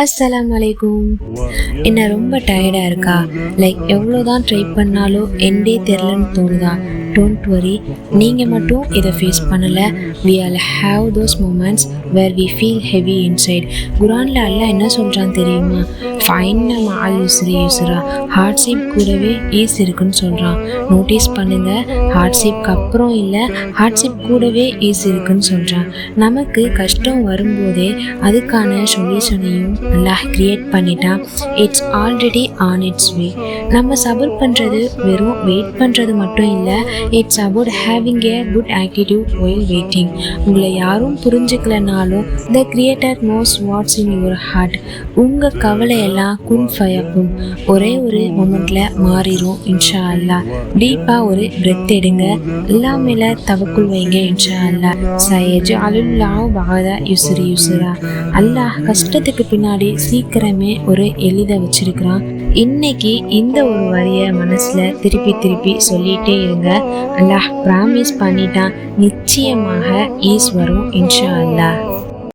அஸ்ஸலாமு அலைக்கும். என்ன ரொம்ப டயர்டாக இருக்கா? எவ்வளோதான் ட்ரை பண்ணாலும் எண்டே தெரிலன்னு தோணுதா? டோன்ட் வரி, நீங்கள் மட்டும் இதை ஃபேஸ் பண்ணலை. We all have those moments where we feel heavy inside. குரானில் அல்லாஹ் என்ன சொல்கிறான்னு தெரியுமா? ஃபைன்ன மஅல் யுஸ்ரி யுஸ்ரா, ஹார்ட்ஷிப் கூடவே ஈஸ் இருக்குன்னு சொல்கிறான். நோட்டீஸ் பண்ணுங்கள், ஹார்ட்ஷிப்க்கு அப்புறம் இல்லை, ஹார்ட்ஷிப் கூடவே ஈஸ் இருக்குன்னு சொல்கிறான். நமக்கு கஷ்டம் வரும்போதே அதுக்கான சொல்யூஷனையும் அல்லாஹ் கிரியேட் பண்ணிட்டான். It's already on its way. நம்ம சபர் பண்ணுறது வெறும் வெயிட் பண்ணுறது மட்டும் இல்லை, it's about having a good attitude while waiting. உங்களை யாரும் புரிஞ்சுக்கலனாலும் the creator knows what's in your heart. உங்கள் கவலையெல்லாம் குன் ஃபயக்கும், ஒரே ஒரு மொமெண்ட்ல மாறிடும் இன்ஷா அல்லா. டீப்பாக ஒரு பிரெத் எடுங்க, எல்லாம் மேலே தவக்குள் வைங்க இன்ஷா அல்லா. சயஜு அலுல்லாஹ் பஅத யுஸ்ரி யுஸ்ரா. அல்லாஹ் கஷ்டத்துக்கு பின்னாடி சீக்கிரமே ஒரு எளித வச்சிருக்கிறான். இன்னைக்கு இந்த ஒரு வரியை மனசுல திருப்பி திருப்பி சொல்லிட்டே இருங்க. அல்லாஹ் ப்ராமிஸ் பண்ணிட்டான், நிச்சயமாக ஈஸ் வரும் இன்ஷா அல்லாஹ்.